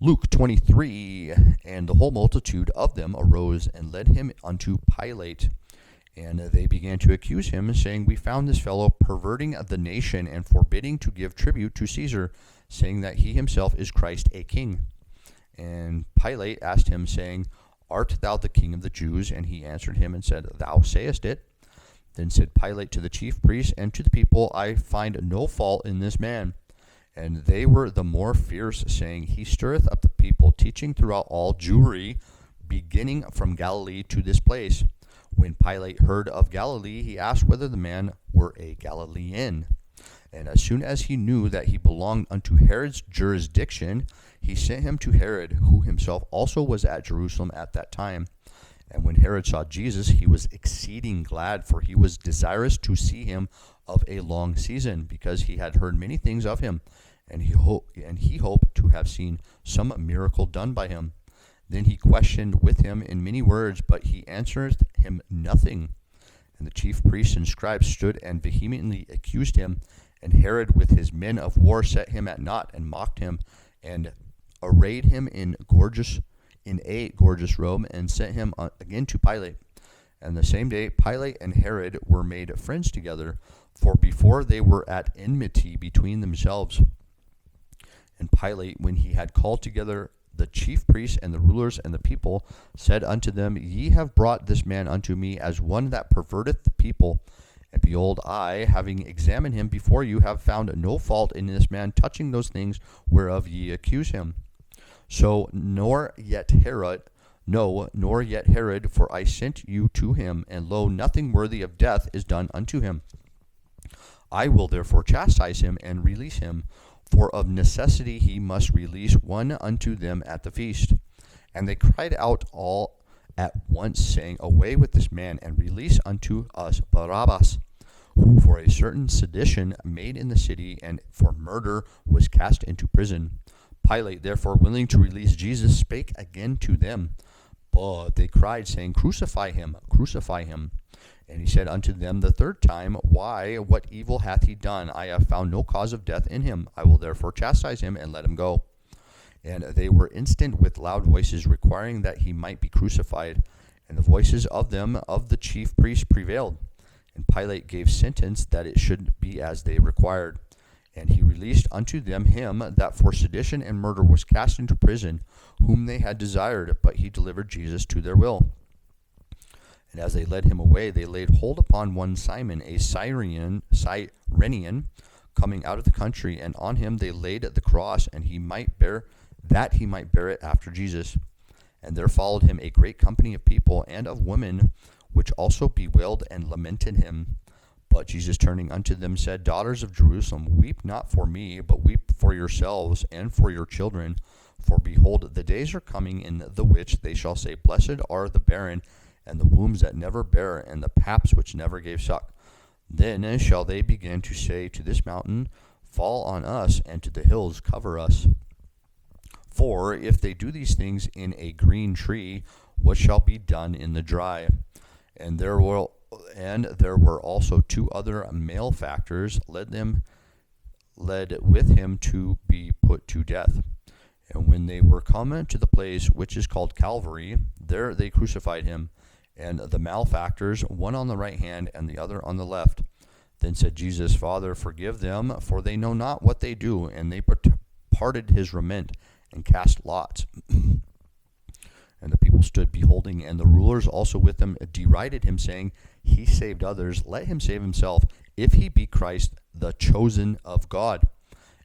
Luke 23, and the whole multitude of them arose and led him unto Pilate. And they began to accuse him, saying, We found this fellow perverting the nation and forbidding to give tribute to Cæsar, saying that he himself is Christ a king. And Pilate asked him, saying, Art thou the king of the Jews? And he answered him and said, Thou sayest it. Then said Pilate to the chief priests and to the people, I find no fault in this man. And they were the more fierce, saying, He stirreth up the people, teaching throughout all Jewry, beginning from Galilee to this place. When Pilate heard of Galilee, he asked whether the man were a Galilean. And as soon as he knew that he belonged unto Herod's jurisdiction, he sent him to Herod, who himself also was at Jerusalem at that time. And when Herod saw Jesus, he was exceeding glad, for he was desirous to see him of a long season, because he had heard many things of him, and he hoped to have seen some miracle done by him. Then he questioned with him in many words, but he answered him nothing. And the chief priests and scribes stood and vehemently accused him. And Herod with his men of war set him at naught, and mocked him, and arrayed him in a gorgeous robe, and sent him again to Pilate. And the same day Pilate and Herod were made friends together, for before they were at enmity between themselves. And Pilate, when he had called together the chief priests and the rulers and the people, said unto them, Ye have brought this man unto me as one that perverteth the people. And behold, I, having examined him before you, have found no fault in this man touching those things whereof ye accuse him. So nor yet Herod, for I sent you to him, and lo, nothing worthy of death is done unto him. I will therefore chastise him and release him, for of necessity he must release one unto them at the feast. And they cried out all at once, saying, Away with this man, and release unto us Barabbas, who for a certain sedition made in the city, and for murder was cast into prison. Pilate, therefore, willing to release Jesus, spake again to them. But they cried, saying, Crucify him, crucify him. And he said unto them the third time, Why, what evil hath he done? I have found no cause of death in him. I will therefore chastise him, and let him go. And they were instant with loud voices, requiring that he might be crucified. And the voices of them of the chief priests prevailed. And Pilate gave sentence that it should be as they required. And he released unto them him that for sedition and murder was cast into prison, whom they had desired, but he delivered Jesus to their will. And as they led him away, they laid hold upon one Simon, a Cyrenian, coming out of the country, and on him they laid the cross, and he might bear it after Jesus. And there followed him a great company of people and of women, which also bewailed and lamented him. But Jesus, turning unto them, said, Daughters of Jerusalem, weep not for me, but weep for yourselves and for your children. For behold, the days are coming, in the which they shall say, Blessed are the barren, and the wombs that never bare, and the paps which never gave suck. Then shall they begin to say to this mountain, Fall on us, and to the hills, cover us. For if they do these things in a green tree, what shall be done in the dry? And there were also two other malefactors led with him to be put to death. And when they were come to the place which is called Calvary, there they crucified him, and the malefactors, one on the right hand and the other on the left. Then said Jesus, Father, forgive them, for they know not what they do. And they parted his raiment, and cast lots. And the people stood beholding, and the rulers also with them derided him, saying, He saved others, let him save himself, if he be Christ, the chosen of God.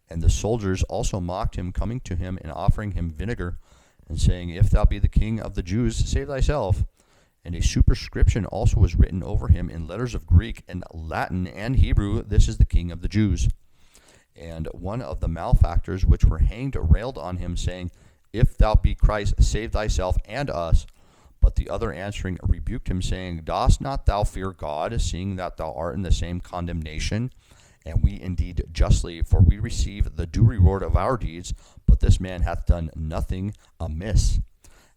And the soldiers also mocked him, coming to him and offering him vinegar, and saying, If thou be the king of the Jews, save thyself. And a superscription also was written over him in letters of Greek and Latin and Hebrew, This is the King of the Jews. And one of the malefactors which were hanged railed on him, saying, If thou be Christ, save thyself and us. But the other answering rebuked him, saying, Dost not thou fear God, seeing that thou art in the same condemnation? And we indeed justly, for we receive the due reward of our deeds, but this man hath done nothing amiss.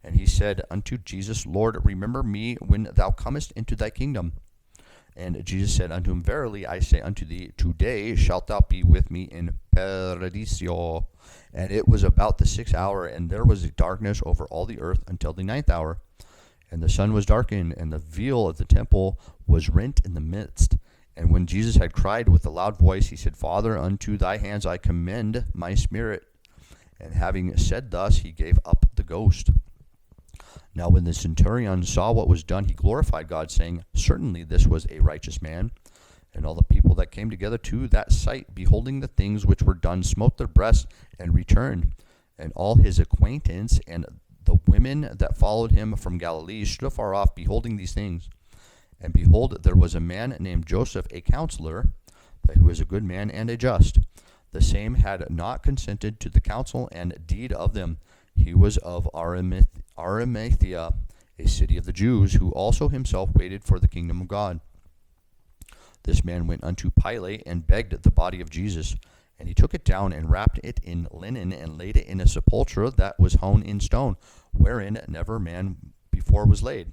And he said unto Jesus, Lord, remember me when thou comest into thy kingdom. And Jesus said unto him, Verily I say unto thee, today shalt thou be with me in paradisio. And it was about the 6th hour, and there was darkness over all the earth until the 9th hour. And the sun was darkened, and the veil of the temple was rent in the midst. And when Jesus had cried with a loud voice, he said, Father, unto thy hands I commend my spirit. And having said thus, he gave up the ghost. Now when the centurion saw what was done, he glorified God, saying, Certainly this was a righteous man. And all the people that came together to that sight, beholding the things which were done, smote their breasts and returned. And all his acquaintance and the women that followed him from Galilee stood afar off, beholding these things. And behold, there was a man named Joseph, a counselor, who was a good man and a just. The same had not consented to the counsel and deed of them. He was of Arimathea, a city of the Jews, who also himself waited for the kingdom of God. This man went unto Pilate and begged the body of Jesus. And he took it down and wrapped it in linen and laid it in a sepulchre that was hewn in stone, wherein never man before was laid.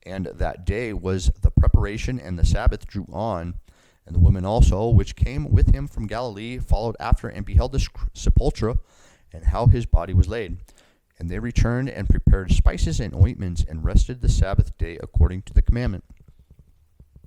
And that day was the preparation, and the Sabbath drew on. And the women also, which came with him from Galilee, followed after and beheld the sepulchre, and how his body was laid. And they returned and prepared spices and ointments, and rested the Sabbath day according to the commandment.